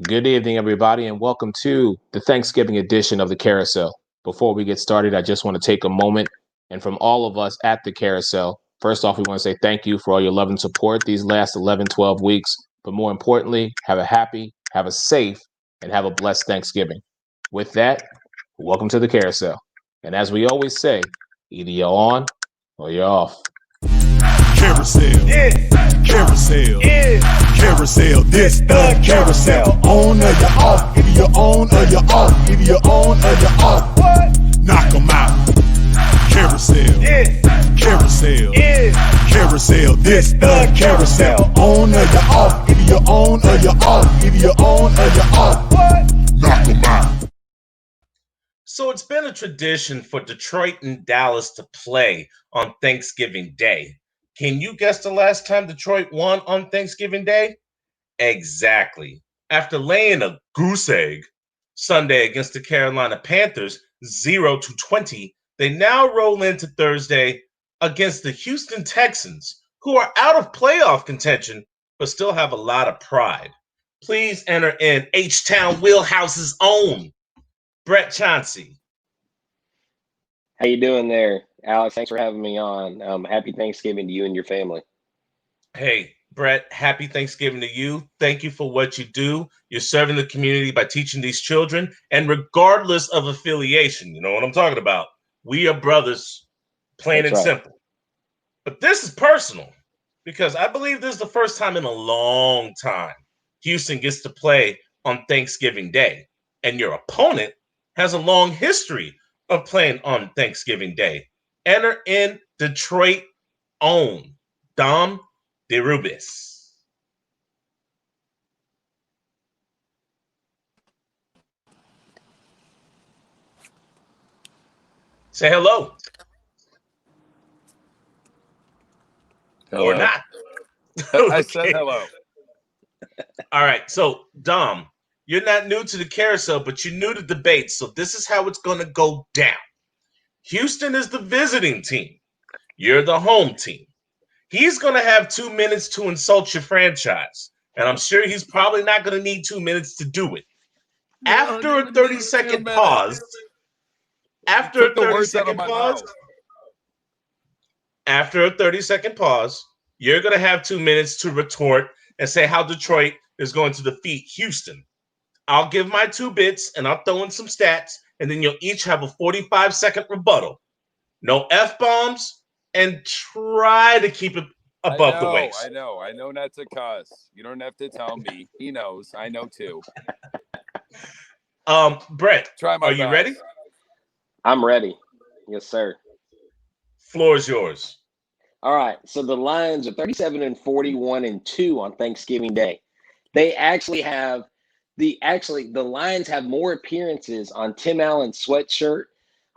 Good evening, everybody, and welcome to the Thanksgiving edition of the Carousel. Before we get started, I just want to take a moment and from all of us at the Carousel, first off, we want to say thank you for all your love and support these last 11, 12 weeks. But more importantly, have a happy, have a safe, and have a blessed Thanksgiving. With that, welcome to the Carousel. And as we always say, either you're on or you're off. Carousel, yeah. Carousel, yeah. Carousel, this the carousel. On or you're off, either you're on or you're off, either you're on or you're off. What? Knock 'em out. Carousel, yeah. Carousel, yeah. Carousel, this the carousel. On or you're off, either you're on or you're off, either you're on or you're off. What? Knock 'em out. So it's been a tradition for Detroit and Dallas to play on Thanksgiving Day. Can you guess the last time Detroit won on Thanksgiving Day? Exactly. After laying a goose egg Sunday against the Carolina Panthers 0-20, they now roll into Thursday against the Houston Texans, who are out of playoff contention but still have a lot of pride. Please enter in H-Town Wheelhouse's own Brett Chauncey. How you doing there, Alex? Thanks for having me on. Happy Thanksgiving to you and your family. Hey, Brett, happy Thanksgiving to you. Thank you for what you do. You're serving the community by teaching these children, and regardless of affiliation, you know what I'm talking about. We are brothers, plain That's and right. simple. But this is personal because I believe this is the first time in a long time Houston gets to play on Thanksgiving Day, and your opponent has a long history of playing on Thanksgiving Day. Enter in Detroit own Dom DeRubis. Say hello. Hello. Or not. I said hello. All right. So, Dom, you're not new to the carousel, but you're new to debates. So this is how it's going to go down. Houston is the visiting team. You're the home team. He's going to have 2 minutes to insult your franchise. And I'm sure he's probably not going to need 2 minutes to do it. After a 30-second pause, after a 30-second pause, you're going to have 2 minutes to retort and say how Detroit is going to defeat Houston. I'll give my 2 bits and I'll throw in some stats, and then you'll each have a 45-second rebuttal. No F-bombs, and try to keep it above the waist. I know not to cuss. You don't have to tell me. He knows. I know too. Brett, are you ready? I'm ready. Yes, sir. Floor is yours. All right. So the Lions are 37-41-2 on Thanksgiving Day. They actually have the Lions have more appearances on Tim Allen's sweatshirt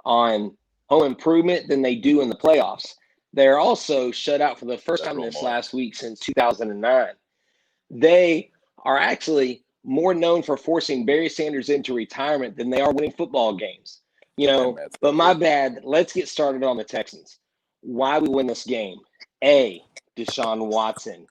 on Home Improvement than they do in the playoffs. They're also shut out for the first time this last week since 2009. They are actually more known for forcing Barry Sanders into retirement than they are winning football games. But my bad. Let's get started on the Texans. Why we win this game? A, Deshaun Watson.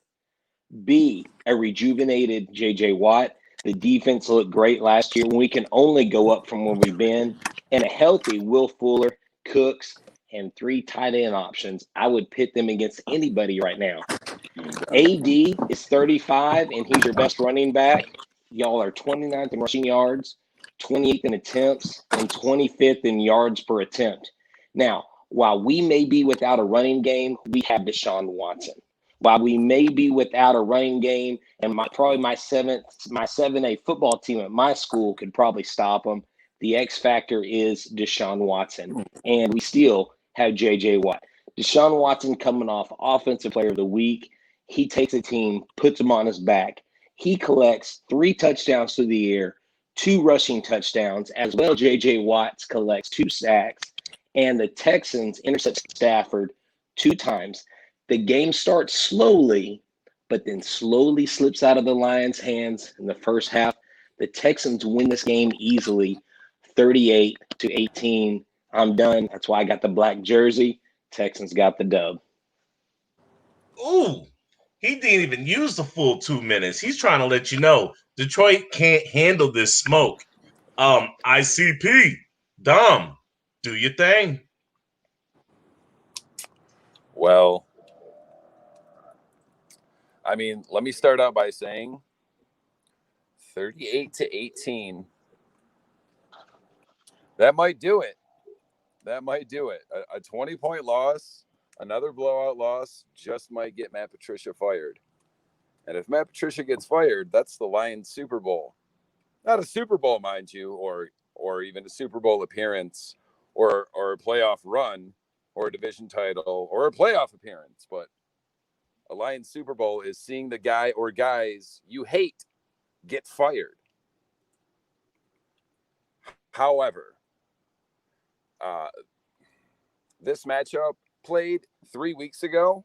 B, a rejuvenated J.J. Watt. The defense looked great last year when we can only go up from where we've been. And a healthy Will Fuller, Cooks, and 3 tight end options. I would pit them against anybody right now. AD is 35, and he's your best running back. Y'all are 29th in rushing yards, 28th in attempts, and 25th in yards per attempt. Now, while we may be without a running game, we have Deshaun Watson. While we may be without a running game, and my 7A football team at my school could probably stop them, the X factor is Deshaun Watson, and we still have J.J. Watt. Deshaun Watson coming off Offensive Player of the Week. He takes a team, puts them on his back. He collects 3 touchdowns through the air, 2 rushing touchdowns, as well J.J. Watt collects 2 sacks, and the Texans intercept Stafford 2 times. The game starts slowly, but then slowly slips out of the Lions' hands in the first half. The Texans win this game easily, 38-18. I'm done. That's why I got the black jersey. Texans got the dub. Ooh, He didn't even use the full 2 minutes. He's trying to let you know Detroit can't handle this smoke. ICP, Dom, do your thing. Well, I mean, let me start out by saying 38-18. That might do it. That might do it. A 20-point loss, another blowout loss, just might get Matt Patricia fired. And if Matt Patricia gets fired, that's the Lions Super Bowl. Not a Super Bowl, mind you, or even a Super Bowl appearance, or a playoff run, or a division title, or a playoff appearance. But a Lions Super Bowl is seeing the guy or guys you hate get fired. However, this matchup played 3 weeks ago.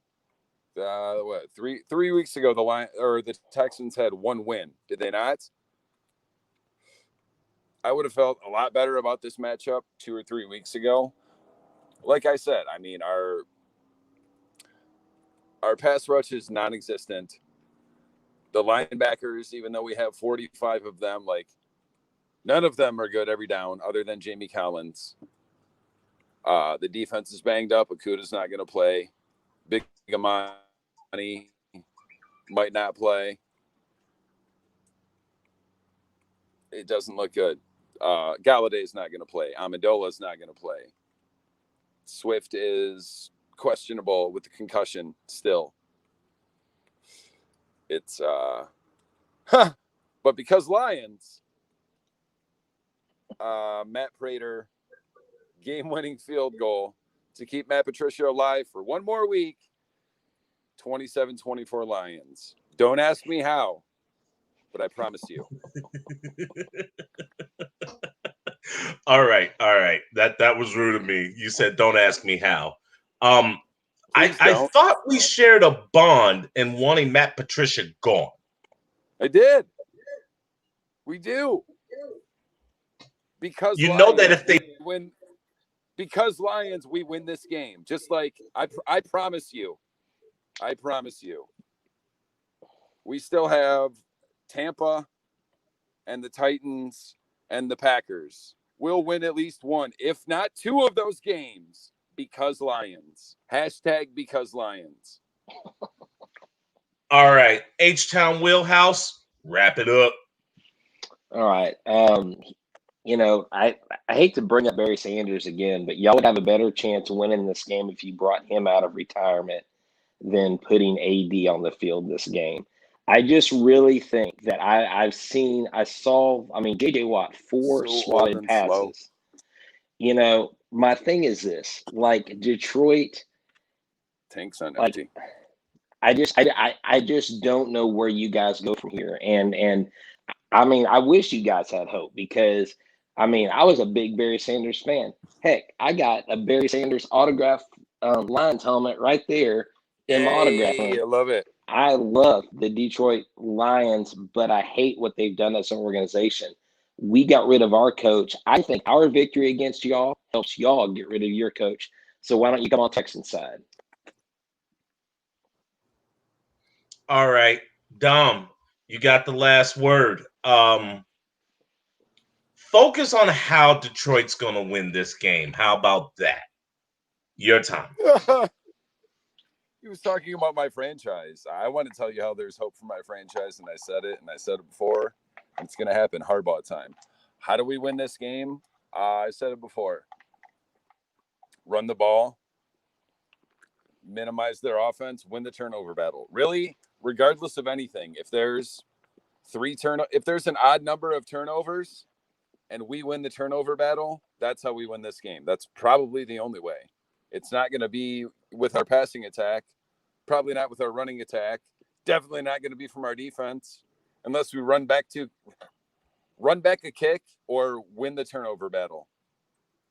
Three weeks ago, the Texans had one win. Did they not? I would have felt a lot better about this matchup 2 or 3 weeks ago. Like I said, I mean, our pass rush is non-existent. The linebackers, even though we have 45 of them, like none of them are good every down other than Jamie Collins. The defense is banged up. Okuda's not going to play. Big Amani might not play. It doesn't look good. Galladay's not going to play. Amendola's not going to play. Swift is questionable with the concussion still. It's but because Lions, Matt Prater, game-winning field goal to keep Matt Patricia alive for one more week. 27-24 Lions. Don't ask me how, but I promise you. All right. That was rude of me. You said, "Don't ask me how." I thought we shared a bond in wanting Matt Patricia gone. I did. We do. Because you know that if they win, because Lions, we win this game. Just like I promise you. I promise you. We still have Tampa and the Titans and the Packers. We'll win at least one, if not two of those games, because Lions. Hashtag because Lions. All right. H-Town Wheelhouse, wrap it up. All right. You know, I hate to bring up Barry Sanders again, but y'all would have a better chance of winning this game if you brought him out of retirement than putting AD on the field this game. I just really think that I saw, J.J. Watt, 4 swatted passes. Slow. You know, my thing is this, like Detroit. Tanks on empty. I just don't know where you guys go from here. And I mean, I wish you guys had hope because, I mean, I was a big Barry Sanders fan. Heck, I got a Barry Sanders autograph Lions helmet right there in my autograph room. I love it. I love the Detroit Lions, but I hate what they've done as an organization. We got rid of our coach. I think our victory against y'all helps y'all get rid of your coach. So why don't you come on Texans side? All right. Dom, you got the last word. Focus on how Detroit's going to win this game. How about that? Your time. He was talking about my franchise. I want to tell you how there's hope for my franchise, and I said it before. It's going to happen. Harbaugh time. How do we win this game? I said it before. Run the ball, minimize their offense, win the turnover battle. Really, regardless of anything, if there's an odd number of turnovers and we win the turnover battle, that's how we win this game. That's probably the only way. It's not going to be with our passing attack, probably not with our running attack, definitely not going to be from our defense unless we run back a kick or win the turnover battle.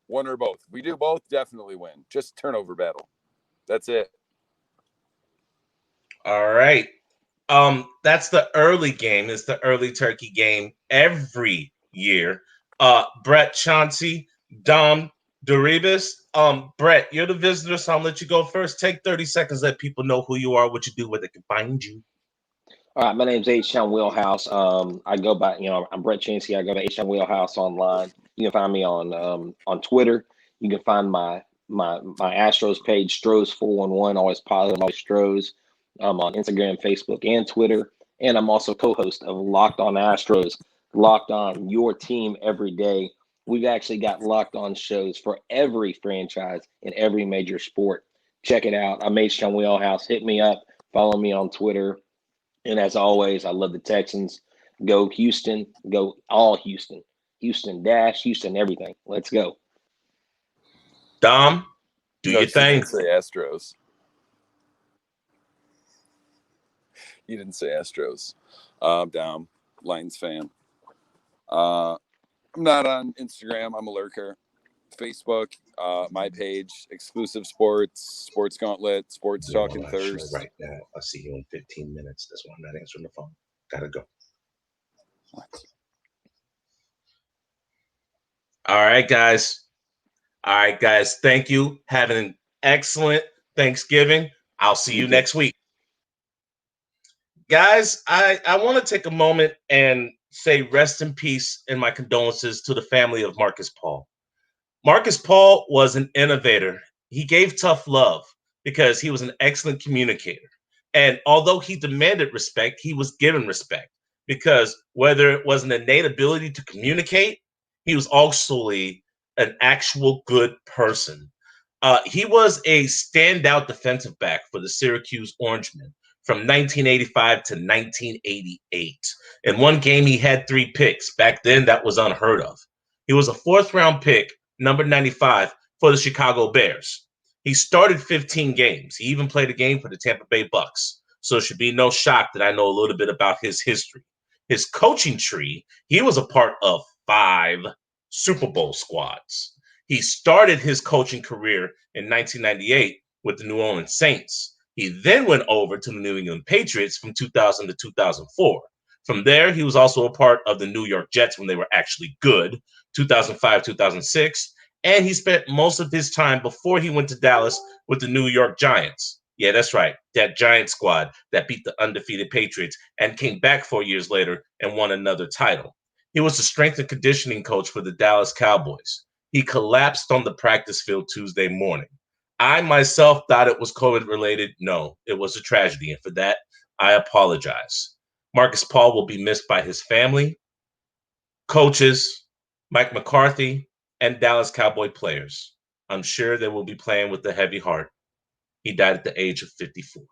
One or both. We do both, definitely win. Just turnover battle. That's it. All right. That's the early game. It's the early turkey game every year. Brett, Chauncey, Dom, Doribus, Brett, you're the visitor, so I'll let you go first. Take 30 seconds, let people know who you are, what you do, where they can find you. All right, my name's H-Town Wheelhouse. I go by, I'm Brett Chansky. I go by H-Town Wheelhouse online. You can find me on Twitter. You can find my Astros page, Stros411, always positive, always Stros, on Instagram, Facebook, and Twitter. And I'm also co-host of Locked On Astros, Locked On Your Team Every Day. We've actually got Locked On shows for every franchise in every major sport. Check it out. I'm H-Town Wheelhouse. Hit me up. Follow me on Twitter. And as always, I love the Texans. Go Houston. Go all Houston. Houston Dash. Houston everything. Let's go. Dom, do No, your she thing. didn't say Astros. You didn't say Astros. Dom, Lions fan. I'm not on Instagram. I'm a lurker. Facebook, my page, exclusive sports gauntlet, sports talk and thirst. Right now, I'll see you in 15 minutes. That's why I'm not answering the phone. Gotta go. What? All right, guys. Thank you. Have an excellent Thanksgiving. I'll see you next week. Guys, I want to take a moment and say rest in peace and my condolences to the family of Marcus Paul. Marcus Paul was an innovator. He gave tough love because he was an excellent communicator. And although he demanded respect, he was given respect because whether it was an innate ability to communicate, he was also an actual good person. He was a standout defensive back for the Syracuse Orangemen from 1985 to 1988. In one game, he had 3 picks. Back then, that was unheard of. He was a 4th-round pick, number 95, for the Chicago Bears. He started 15 games. He even played a game for the Tampa Bay Bucks. So it should be no shock that I know a little bit about his history. His coaching tree, he was a part of 5 Super Bowl squads. He started his coaching career in 1998 with the New Orleans Saints. He then went over to the New England Patriots from 2000 to 2004. From there, he was also a part of the New York Jets when they were actually good, 2005, 2006. And he spent most of his time before he went to Dallas with the New York Giants. Yeah, that's right. That Giant squad that beat the undefeated Patriots and came back 4 years later and won another title. He was the strength and conditioning coach for the Dallas Cowboys. He collapsed on the practice field Tuesday morning. I myself thought it was COVID related. No, it was a tragedy. And for that, I apologize. Marcus Paul will be missed by his family, coaches, Mike McCarthy, and Dallas Cowboy players. I'm sure they will be playing with a heavy heart. He died at the age of 54.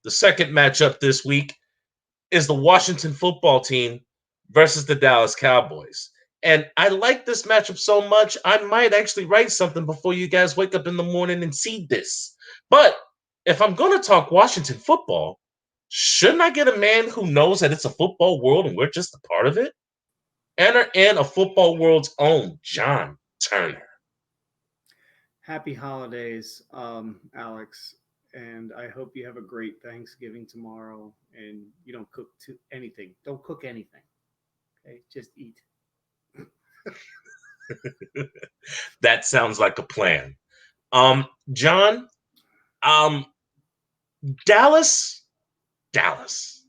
The second matchup this week is the Washington football team versus the Dallas Cowboys. And I like this matchup so much, I might actually write something before you guys wake up in the morning and see this. But if I'm going to talk Washington football, shouldn't I get a man who knows that it's a football world and we're just a part of it? Enter in a football world's own John Turner. Happy holidays, Alex. And I hope you have a great Thanksgiving tomorrow and you don't cook anything. Don't cook anything. Okay, just eat. That sounds like a plan. John, Dallas. Dallas.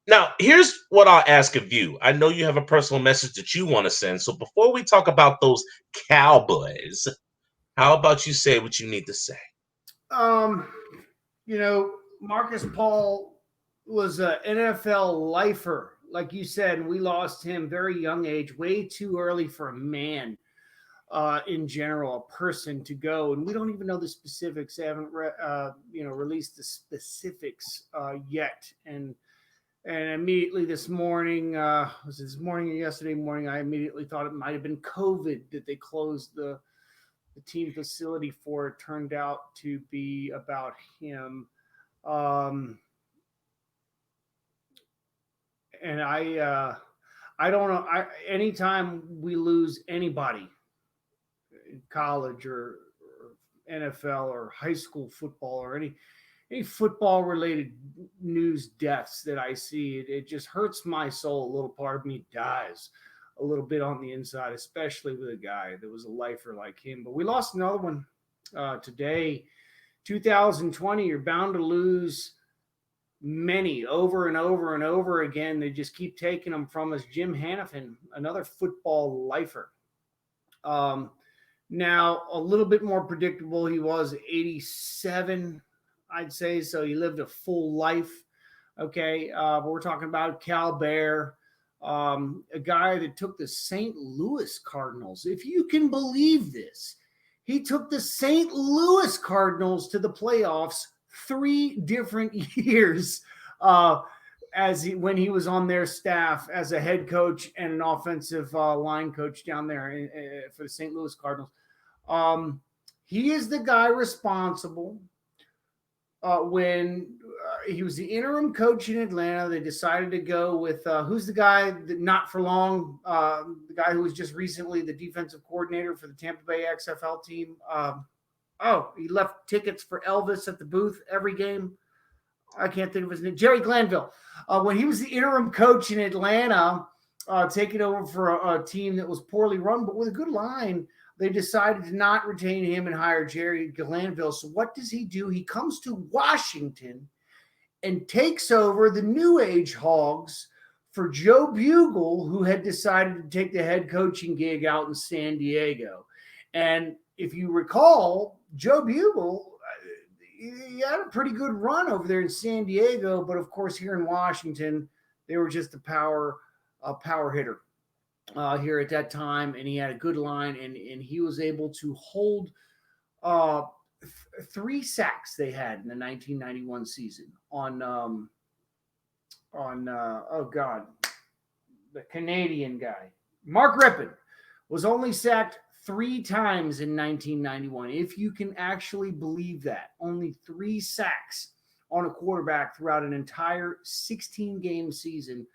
Now, here's what I'll ask of you. I know you have a personal message that you want to send. So before we talk about those Cowboys, how about you say what you need to say? Marcus Paul was an NFL lifer, like you said, and we lost him very young age, way too early for a man. In general, a person to go, and we don't even know the specifics. They haven't, released the specifics yet. And immediately this morning, was it this morning or yesterday morning? I immediately thought it might have been COVID that they closed the team facility for. It turned out to be about him. And I don't know. Anytime we lose anybody in college or NFL or high school football or any football related news deaths that I see, it just hurts my soul. A little part of me dies a little bit on the inside, especially with a guy that was a lifer like him. But we lost another one today. 2020, you're bound to lose many over and over and over again. They just keep taking them from us. Jim Hanifan, another football lifer. Now, a little bit more predictable. He was 87, I'd say. So he lived a full life. Okay. But we're talking about Cal Bear, a guy that took the St. Louis Cardinals. If you can believe this, he took the St. Louis Cardinals to the playoffs 3 different years when he was on their staff as a head coach and an offensive line coach down there for the St. Louis Cardinals. He is the guy responsible when he was the interim coach in Atlanta. They decided to go with who's the guy that not for long, the guy who was just recently the defensive coordinator for the Tampa Bay XFL team. He left tickets for Elvis at the booth every game. I can't think of his name. Jerry Glanville. When he was the interim coach in Atlanta, taking over for a team that was poorly run, but with a good line, they decided to not retain him and hire Jerry Glanville. So what does he do? He comes to Washington and takes over the New Age Hogs for Joe Bugle, who had decided to take the head coaching gig out in San Diego. And if you recall, Joe Bugle, he had a pretty good run over there in San Diego, but of course here in Washington, they were just a power hitter here at that time, and he had a good line, and he was able to hold 3 sacks they had in the 1991 season on the Canadian guy. Mark Rippon was only sacked 3 times in 1991. If you can actually believe that, only 3 sacks on a quarterback throughout an entire 16-game season.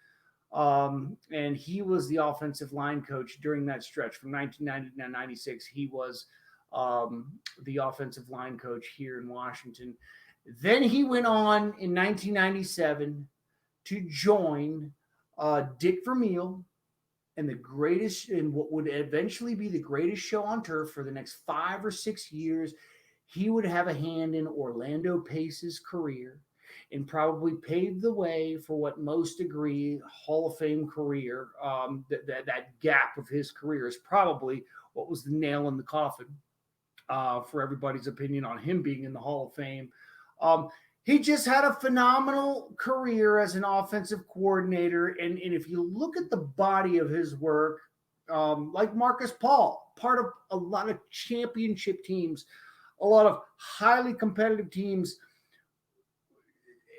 And he was the offensive line coach during that stretch from 1990 to 96. He was the offensive line coach here in Washington. Then he went on in 1997 to join Dick Vermeil and what would eventually be the greatest show on turf for the next 5 or 6 years. He would have a hand in Orlando Pace's career and probably paved the way for what most agree Hall of Fame career. That gap of his career is probably what was the nail in the coffin for everybody's opinion on him being in the Hall of Fame. He just had a phenomenal career as an offensive coordinator. And if you look at the body of his work, like Marcus Paul, part of a lot of championship teams, a lot of highly competitive teams.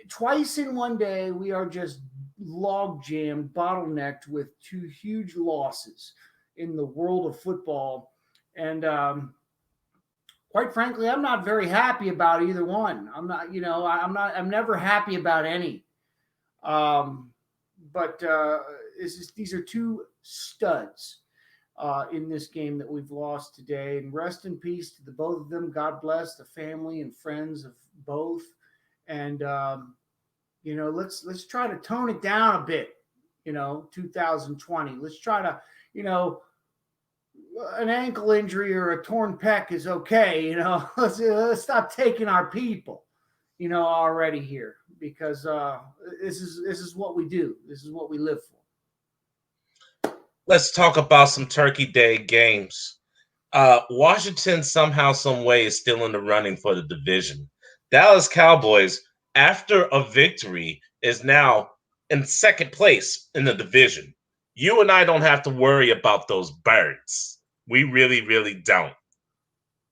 Twice in one day, we are just log jammed, bottlenecked with 2 huge losses in the world of football. And quite frankly, I'm not very happy about either one. I'm I'm never happy about any. But these are 2 studs in this game that we've lost today. And rest in peace to the both of them. God bless the family and friends of both. And let's try to tone it down a bit. 2020. Let's try to, an ankle injury or a torn pec is okay. Let's stop taking our people, already here, because this is what we do. This is what we live for. Let's talk about some Turkey Day games. Washington somehow, some way is still in the running for the division. Dallas Cowboys, after a victory, is now in second place in the division. You and I don't have to worry about those birds. We really, really don't.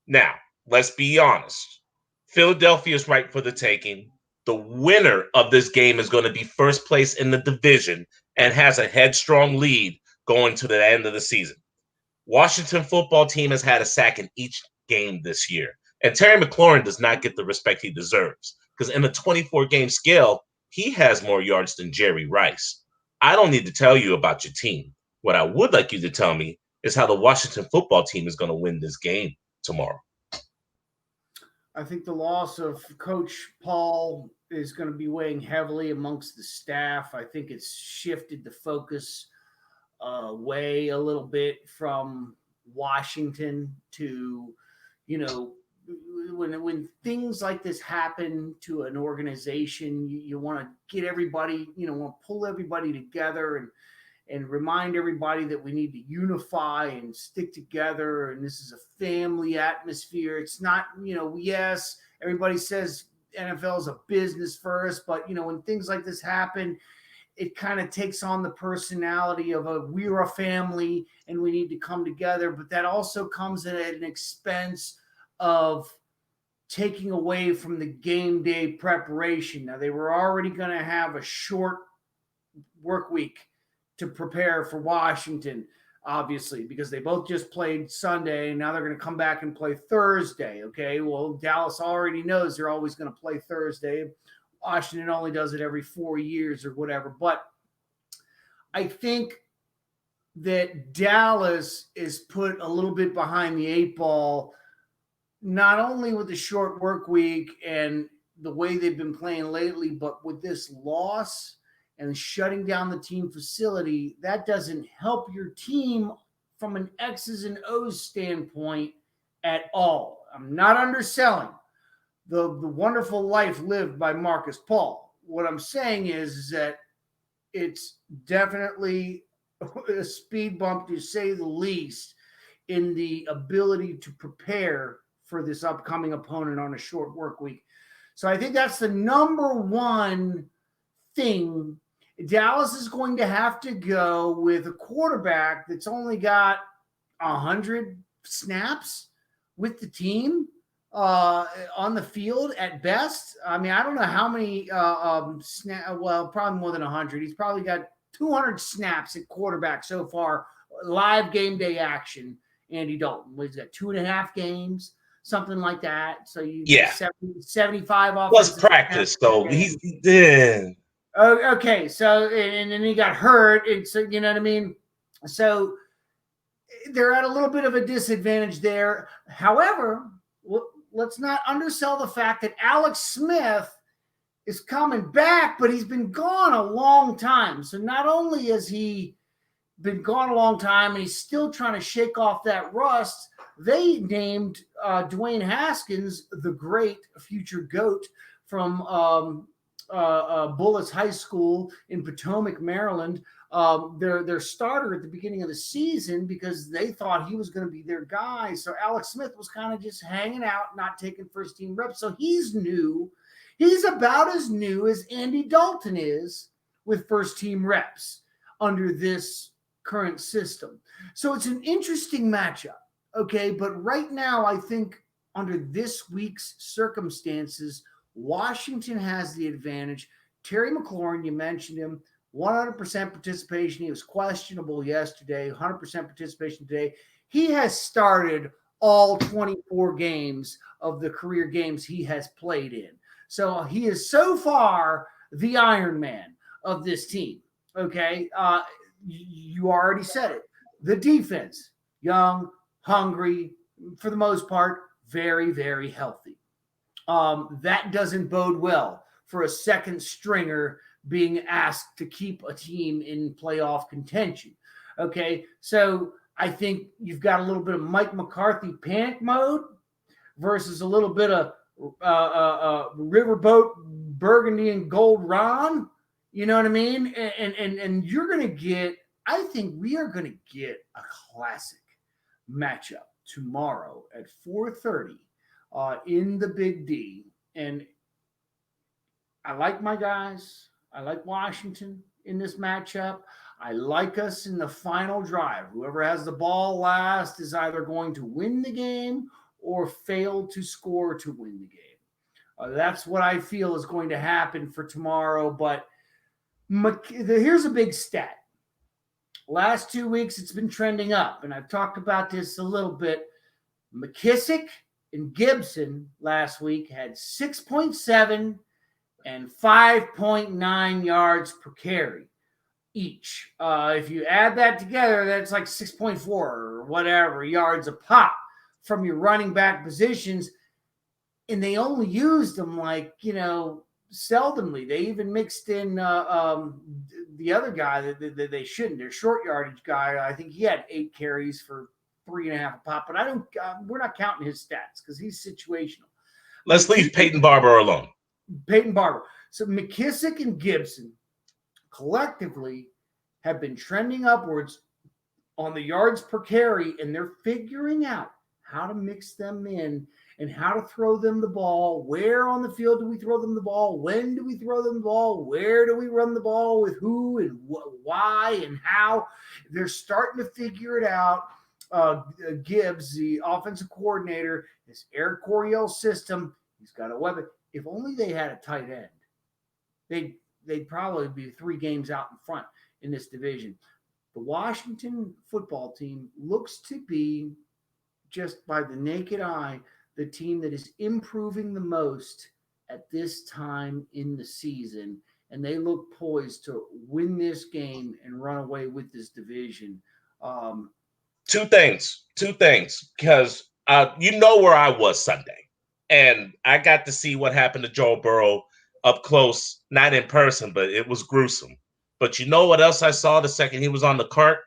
Now, let's be honest. Philadelphia is right for the taking. The winner of this game is going to be first place in the division and has a headstrong lead going to the end of the season. Washington football team has had a sack in each game this year. And Terry McLaurin does not get the respect he deserves because in a 24-game scale, he has more yards than Jerry Rice. I don't need to tell you about your team. What I would like you to tell me is how the Washington football team is going to win this game tomorrow. I think the loss of Coach Paul is going to be weighing heavily amongst the staff. I think it's shifted the focus away a little bit from Washington to, when things like this happen to an organization, you want to get everybody, want to pull everybody together and remind everybody that we need to unify and stick together. And this is a family atmosphere. It's not, yes, everybody says NFL is a business first, but, when things like this happen, it kind of takes on the personality of we're a family and we need to come together. But that also comes at an expense of taking away from the game day preparation. Now, they were already going to have a short work week to prepare for Washington, obviously, because they both just played Sunday, and now they're going to come back and play Thursday, okay? Well, Dallas already knows they're always going to play Thursday. Washington only does it every 4 years or whatever. But I think that Dallas is put a little bit behind the 8 ball, not only with the short work week and the way they've been playing lately, but with this loss and shutting down the team facility. That doesn't help your team from an X's and O's standpoint at all. I'm not underselling the wonderful life lived by Marcus Paul. What I'm saying is that it's definitely a speed bump, to say the least, in the ability to prepare for this upcoming opponent on a short work week. So I think that's the number one thing. Dallas is going to have to go with a quarterback that's only got 100 snaps with the team on the field at best. I mean, I don't know how many probably more than 100. He's probably got 200 snaps at quarterback so far, live game day action. Andy Dalton, he's got 2.5 games, something like that. So you 75 off. Plus practice, though. He's dead. Oh, okay. So and then he got hurt, and so you know what I mean. So they're at a little bit of a disadvantage there. However, let's not undersell the fact that Alex Smith is coming back, but he's been gone a long time. So not only has he been gone a long time and he's still trying to shake off that rust, they named Dwayne Haskins, the great future GOAT from Bullis High School in Potomac, Maryland, their starter at the beginning of the season, because they thought he was going to be their guy. So Alex Smith was kind of just hanging out, not taking first team reps. So he's new. He's about as new as Andy Dalton is with first team reps under this current system. So it's an interesting matchup. Okay. But right now, I think under this week's circumstances, Washington has the advantage. Terry McLaurin, you mentioned him, 100% participation. He was questionable yesterday, 100% participation today. He has started all 24 games of the career games he has played in. So he is so far the Iron Man of this team. Okay. You already said it. The defense, young, hungry, for the most part, very, very healthy. That doesn't bode well for a second stringer being asked to keep a team in playoff contention. Okay, so I think you've got a little bit of Mike McCarthy panic mode versus a little bit of Riverboat Burgundy and Gold Ron. You know what I mean? And you're going to get, I think we are going to get a classic matchup tomorrow at 4:30 in the Big D. And I like my guys. I like Washington in this matchup. I like us in the final drive. Whoever has the ball last is either going to win the game or fail to score to win the game. That's what I feel is going to happen for tomorrow. But here's a big stat. Last 2 weeks, it's been trending up, and I've talked about this a little bit. McKissick and Gibson last week had 6.7 and 5.9 yards per carry. each. If you add that together, that's like 6.4 or whatever yards a pop from your running back positions. And they only used them seldomly. They even mixed in the other guy that they shouldn't. Their short yardage guy, I think he had 8 carries for 3.5 a pop. But I don't. We're not counting his stats because he's situational. Let's leave Peyton Barber alone. Peyton Barber. So McKissick and Gibson collectively have been trending upwards on the yards per carry, and they're figuring out how to mix them in and how to throw them the ball. Where on the field do we throw them the ball? When do we throw them the ball? Where do we run the ball with who and why and how? They're starting to figure it out. Gibbs, the offensive coordinator, this Eric Coryell system, he's got a weapon. If only they had a tight end, they'd probably be 3 games out in front in this division. The Washington football team looks to be, just by the naked eye, the team that is improving the most at this time in the season. And they look poised to win this game and run away with this division. Two things, because you know where I was Sunday, and I got to see what happened to Joe Burrow up close, not in person, but it was gruesome. But you know what else I saw the second he was on the cart?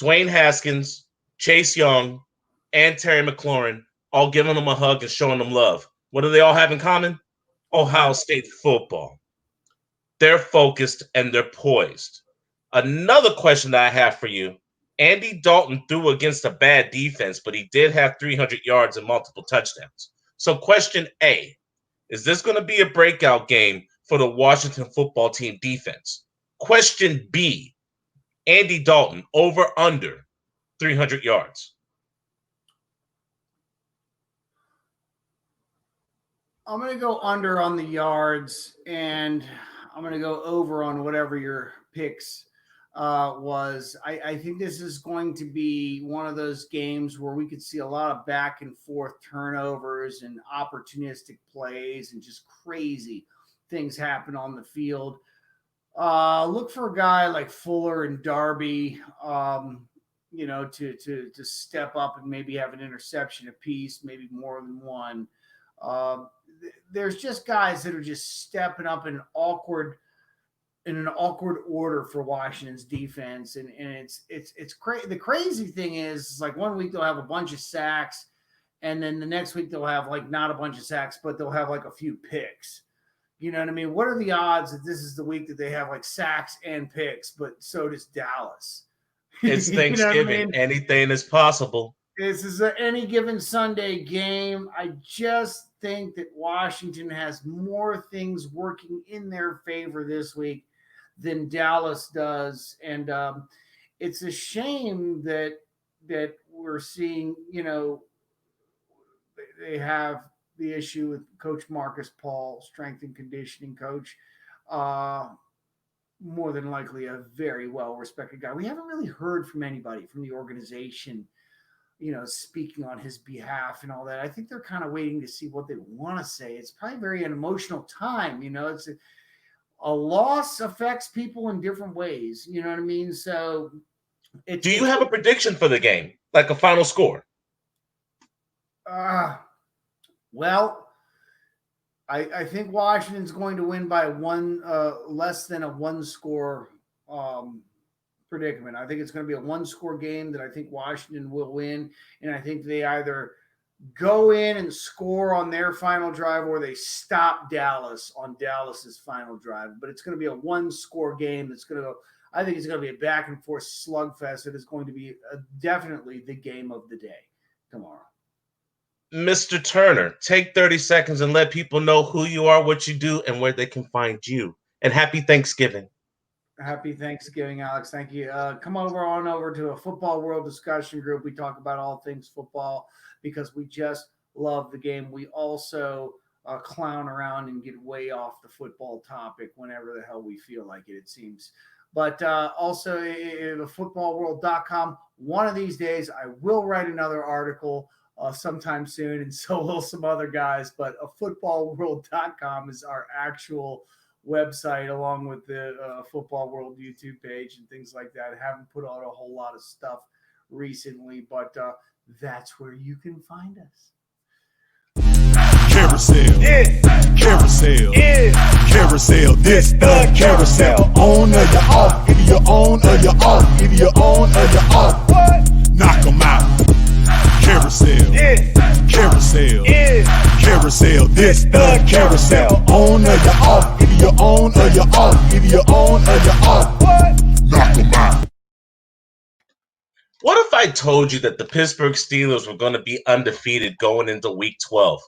Dwayne Haskins, Chase Young, and Terry McLaurin all giving them a hug and showing them love. What do they all have in common? Ohio State football. They're focused and they're poised. Another question that I have for you: Andy Dalton threw against a bad defense, but he did have 300 yards and multiple touchdowns. So question A, is this going to be a breakout game for the Washington football team defense? Question B, Andy Dalton over under 300 yards. I'm going to go under on the yards, and I'm going to go over on whatever your picks was. I think this is going to be one of those games where we could see a lot of back and forth turnovers and opportunistic plays and just crazy things happen on the field. Look for a guy like Fuller and Darby, to step up and maybe have an interception apiece, maybe more than one. There's just guys that are just stepping up in an awkward order for Washington's defense, and it's crazy. The crazy thing is like one week they'll have a bunch of sacks, and then the next week they'll have like not a bunch of sacks, but they'll have like a few picks. You know what I mean? What are the odds that this is the week that they have like sacks and picks, but so does Dallas? It's Thanksgiving. I mean? Anything is possible. This is any given Sunday game. I just think that Washington has more things working in their favor this week than Dallas does. And it's a shame that we're seeing, they have the issue with Coach Marcus Paul, strength and conditioning coach. More than likely a very well-respected guy. We haven't really heard from anybody from the organization, speaking on his behalf and all that. I think they're kind of waiting to see what they want to say. It's probably very an emotional time. It's a loss affects people in different ways. You know what I mean? So do you have a prediction for the game? Like a final score? Well, I think Washington's going to win by less than a 1-score predicament. I think it's going to be a 1-score game that I think Washington will win, and I think they either go in and score on their final drive or they stop Dallas on Dallas's final drive. But it's going to be a 1-score game that's going to go. I think it's going to be a back and forth slugfest. It is going to be definitely the game of the day tomorrow. Mr. Turner, take 30 seconds and let people know who you are, what you do, and where they can find you. And happy Thanksgiving. Happy Thanksgiving, Alex. Thank you. Come over to a Football World discussion group. We talk about all things football because we just love the game. We also clown around and get way off the football topic whenever the hell we feel like it seems. But also, footballworld.com. One of these days, I will write another article sometime soon, and so will some other guys. But footballworld.com is our actual website along with the Football World YouTube page and things like that. I haven't put out a whole lot of stuff recently, but that's where you can find us. Carousel, carousel, carousel. This the carousel. On or you off, either you on or you off, either you on or you off. Knock 'em out. Carousel, carousel, carousel. This the carousel. On or you off, either you on or you off, either you on or you off. Knock 'em out. What if I told you that the Pittsburgh Steelers were going to be undefeated going into Week 12?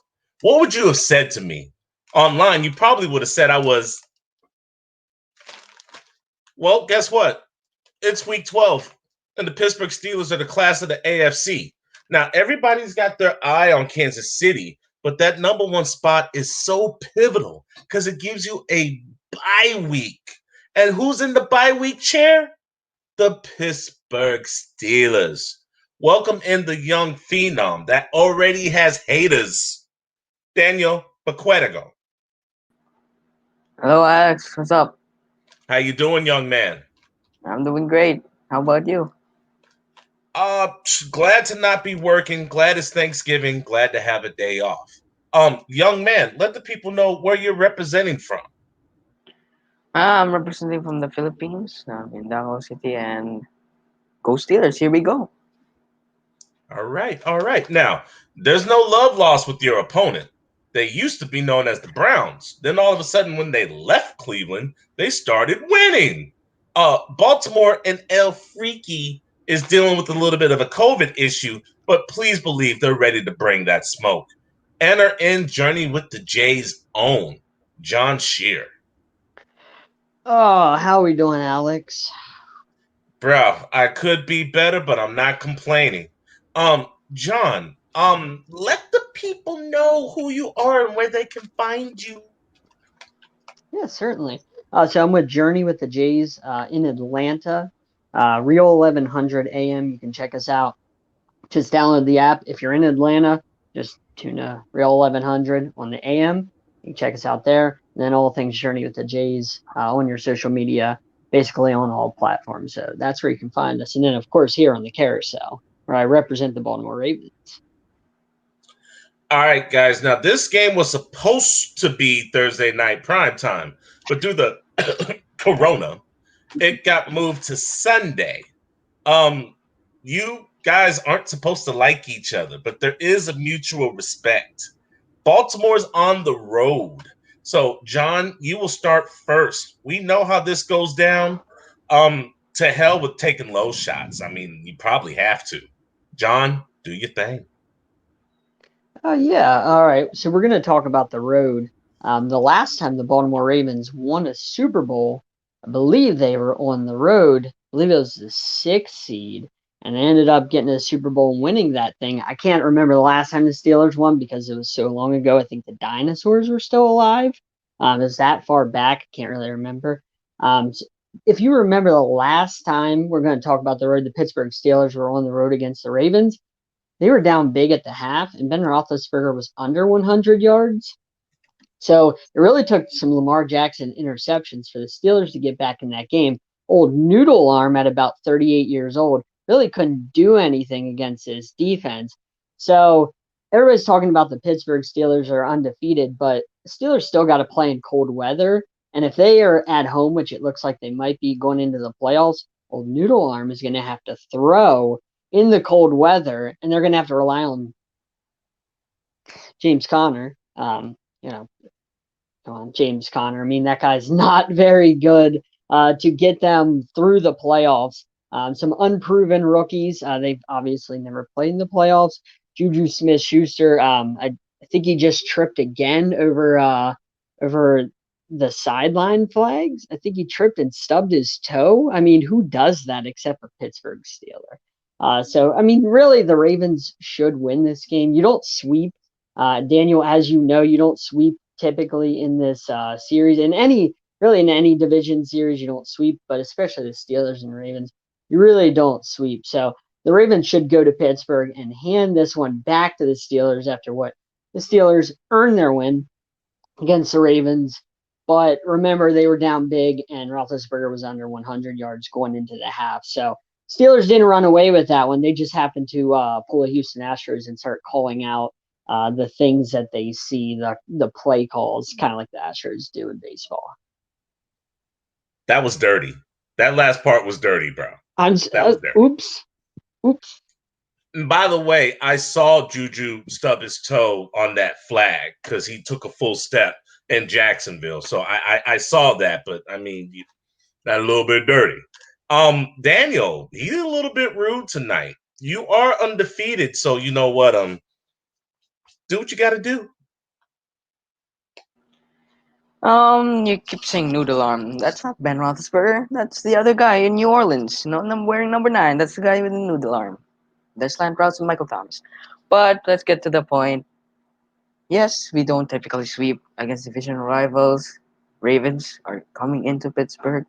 What would you have said to me? Online, you probably would have said I was. Well, guess what? It's Week 12, and the Pittsburgh Steelers are the class of the AFC. Now, everybody's got their eye on Kansas City, but that number one spot is so pivotal because it gives you a bye week. And who's in the bye week chair? The Pittsburgh Steelers. Welcome in the young phenom that already has haters. Daniel Bequetigo. Hello, Alex. What's up? How you doing, young man? I'm doing great. How about you? Glad to not be working. Glad it's Thanksgiving. Glad to have a day off. Young man, let the people know where you're representing from. I'm representing from the Philippines, in Davao City, and go Steelers. Here we go. All right. Now, there's no love lost with your opponent. They used to be known as the Browns. Then all of a sudden, when they left Cleveland, they started winning. Baltimore and El Freaky is dealing with a little bit of a COVID issue, but please believe they're ready to bring that smoke. Enter in Journey with the J's own, John Shear. Oh, how are we doing, Alex? Bro, I could be better, but I'm not complaining. John, let the people know who you are and where they can find you. Yeah, certainly. So I'm with Journey with the Jays in Atlanta, Real 1100 AM. You can check us out. Just download the app. If you're in Atlanta, just tune to Real 1100 on the AM. You can check us out there. And then all things Journey with the Jays on your social media, basically on all platforms. So that's where you can find us. And then, of course, here on the Carousel, where I represent the Baltimore Ravens. All right, guys. Now, this game was supposed to be Thursday night primetime, but due to Corona, it got moved to Sunday. You guys aren't supposed to like each other, but there is a mutual respect. Baltimore's on the road. So, John, you will start first. We know how this goes down. To hell with taking low shots. I mean, you probably have to. John, do your thing. Oh, yeah. All right. So we're going to talk about the road. The last time the Baltimore Ravens won a Super Bowl, I believe they were on the road. I believe it was the 6th seed, and they ended up getting a Super Bowl and winning that thing. I can't remember the last time the Steelers won because it was so long ago. I think the dinosaurs were still alive. It was that far back. I can't really remember. So if you remember the last time we're going to talk about the road, the Pittsburgh Steelers were on the road against the Ravens. They were down big at the half, and Ben Roethlisberger was under 100 yards. So it really took some Lamar Jackson interceptions for the Steelers to get back in that game. Old Noodle Arm at about 38 years old really couldn't do anything against his defense. So everybody's talking about the Pittsburgh Steelers are undefeated, but the Steelers still got to play in cold weather. And if they are at home, which it looks like they might be going into the playoffs, Old Noodle Arm is going to have to throw in the cold weather, and they're going to have to rely on James Conner. Come on, James Conner. I mean, that guy's not very good to get them through the playoffs. Some unproven rookies. They've obviously never played in the playoffs. Juju Smith-Schuster. I think he just tripped again over the sideline flags. I think he tripped and stubbed his toe. I mean, who does that except a Pittsburgh Steeler? So, I mean, really, the Ravens should win this game. You don't sweep. Daniel, as you know, you don't sweep typically in this series. In any division series, you don't sweep, but especially the Steelers and Ravens, you really don't sweep. So the Ravens should go to Pittsburgh and hand this one back to the Steelers after what the Steelers earned their win against the Ravens. But remember, they were down big, and Roethlisberger was under 100 yards going into the half. So Steelers didn't run away with that one. They just happened to pull a Houston Astros and start calling out the things that they see, the play calls, kind of like the Astros do in baseball. That was dirty. That last part was dirty, bro. That was dirty. Oops. And by the way, I saw Juju stub his toe on that flag because he took a full step in Jacksonville. So I saw that, but I mean, that a little bit dirty. Daniel, he's a little bit rude tonight. You are undefeated, so you know what? Do what you got to do. You keep saying noodle arm. That's not Ben Roethlisberger. That's the other guy in New Orleans. No, I'm wearing number 9. That's the guy with the noodle arm. There's slant routes and Michael Thomas. But let's get to the point. Yes, we don't typically sweep against division rivals. Ravens are coming into Pittsburgh.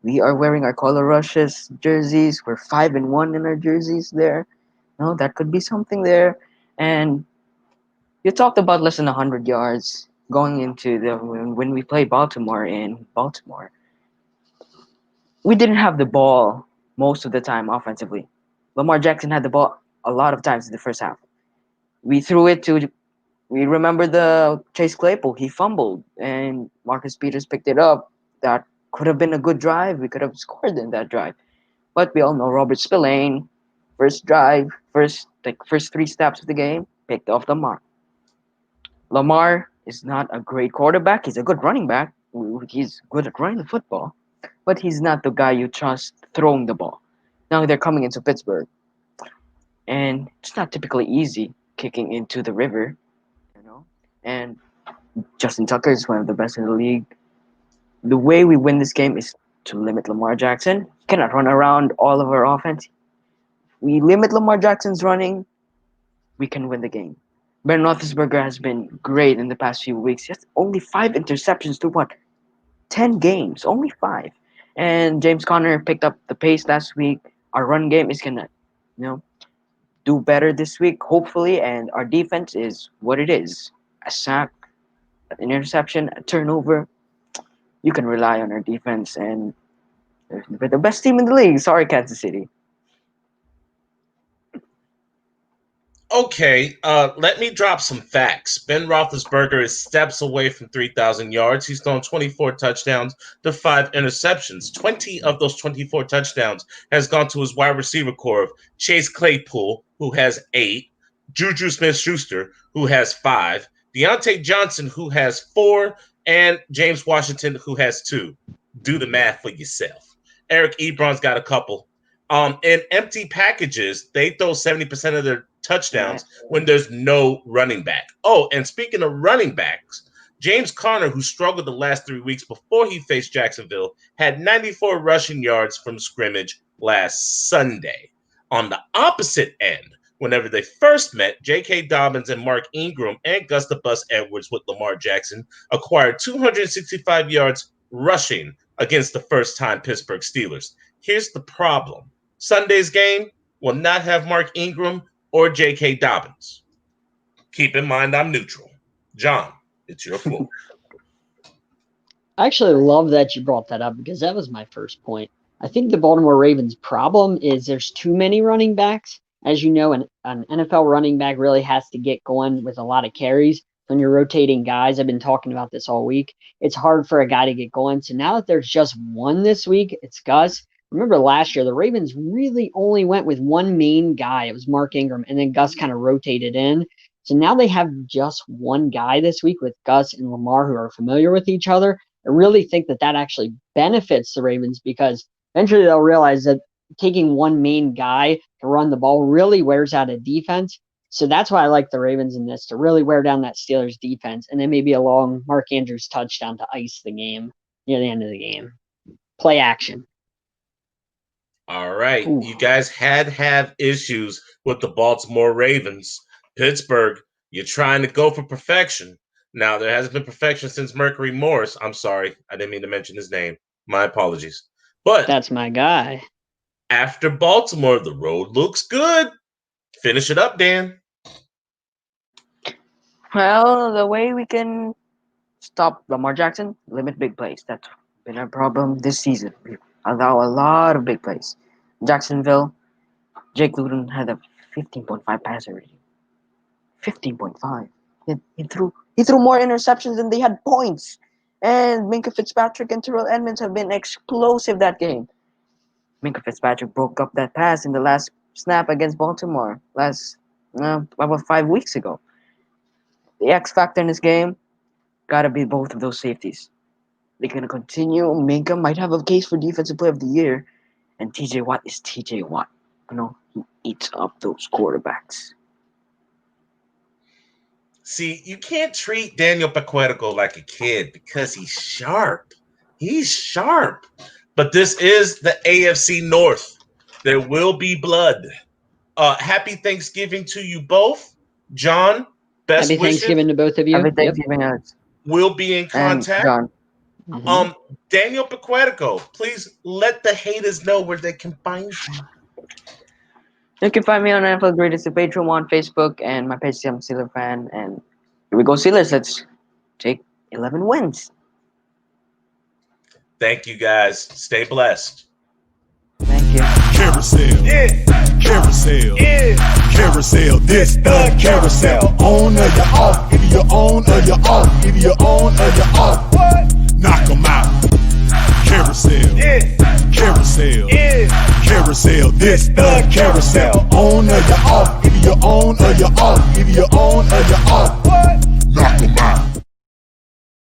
We are wearing our color rushes jerseys. We're 5-1 in our jerseys there. No, that could be something there. And you talked about less than 100 yards going into when we play Baltimore in Baltimore. We didn't have the ball most of the time offensively. Lamar Jackson had the ball a lot of times in the first half. We threw it to. We remember the Chase Claypool. He fumbled, and Marcus Peters picked it up. That could have been a good drive. We could have scored in that drive. But we all know Robert Spillane, first drive, first 3 steps of the game, picked off Lamar. Lamar is not a great quarterback. He's a good running back. He's good at running the football, but he's not the guy you trust throwing the ball. Now they're coming into Pittsburgh, and it's not typically easy kicking into the river, you know. And Justin Tucker is one of the best in the league. The way we win this game is to limit Lamar Jackson. Cannot run around all of our offense. We limit Lamar Jackson's running, we can win the game. Ben Roethlisberger has been great in the past few weeks. He has only 5 interceptions to what? 10 games, only 5. And James Conner picked up the pace last week. Our run game is gonna, do better this week, hopefully. And our defense is what it is: a sack, an interception, a turnover. You can rely on our defense, and we're the best team in the league. Sorry, Kansas City. Okay, let me drop some facts. Ben Roethlisberger is steps away from 3,000 yards. He's thrown 24 touchdowns to 5 interceptions. 20 of those 24 touchdowns has gone to his wide receiver core of Chase Claypool, who has 8, Juju Smith-Schuster, who has 5, Deontay Johnson, who has 4, and James Washington, who has 2. Do the math for yourself. Eric Ebron's got a couple. In empty packages, they throw 70% of their touchdowns when there's no running back. Oh, and speaking of running backs, James Conner, who struggled the last 3 weeks before he faced Jacksonville, had 94 rushing yards from scrimmage last Sunday. On the opposite end, whenever they first met, J.K. Dobbins and Mark Ingram and Gus the Bus Edwards with Lamar Jackson acquired 265 yards rushing against the first-time Pittsburgh Steelers. Here's the problem. Sunday's game will not have Mark Ingram or J.K. Dobbins. Keep in mind I'm neutral. John, it's your floor. I actually love that you brought that up because that was my first point. I think the Baltimore Ravens' problem is there's too many running backs. As you know, an NFL running back really has to get going with a lot of carries. When you're rotating guys, I've been talking about this all week, it's hard for a guy to get going. So now that there's just one this week, it's Gus. Remember last year, the Ravens really only went with one main guy. It was Mark Ingram, and then Gus kind of rotated in. So now they have just one guy this week with Gus and Lamar who are familiar with each other. I really think that actually benefits the Ravens because eventually they'll realize that taking one main guy to run the ball really wears out a defense. So that's why I like the Ravens in this, to really wear down that Steelers defense, and then maybe a long Mark Andrews touchdown to ice the game near the end of the game. Play action. All right. Ooh. You guys have issues with the Baltimore Ravens. Pittsburgh, you're trying to go for perfection. Now, there hasn't been perfection since Mercury Morris. I'm sorry. I didn't mean to mention his name. My apologies. But that's my guy. After Baltimore, the road looks good. Finish it up, Dan. Well, the way we can Stop Lamar Jackson, limit big plays. That's been a problem this season. We allow a lot of big plays. Jacksonville, Jake Luton had a 15.5 passer rating. 15.5. He threw more interceptions than they had points. And Minka Fitzpatrick and Terrell Edmonds have been explosive that game. Minka Fitzpatrick broke up that pass in the last snap against Baltimore about 5 weeks ago. The X factor in this game gotta be both of those safeties. They're gonna continue. Minka might have a case for defensive player of the year, and TJ Watt is TJ Watt. He eats up those quarterbacks. See, you can't treat Daniel Paquetico like a kid because he's sharp. He's sharp. But this is the AFC North. There will be blood. Happy Thanksgiving to you both. John, best Happy wishes. Thanksgiving to both of you. Happy Yep. Thanksgiving, Alex. We'll be in And contact. John. Mhm. Daniel Paquetico, please let the haters know where they can find you. You can find me on NFL Greatest of Patreon on Facebook and my page, I'm Steeler fan. And here we go, Steelers. Let's take 11 wins. Thank you, guys. Stay blessed. Thank you. Carousel. Carousel. Carousel. This the carousel. On or you off. Either you're on or you're off. Either you're on or you're off. Knock 'em out. Carousel. Carousel. Carousel. This the carousel. On or you're off. Either you're on or you're off. Either you're on or you're off.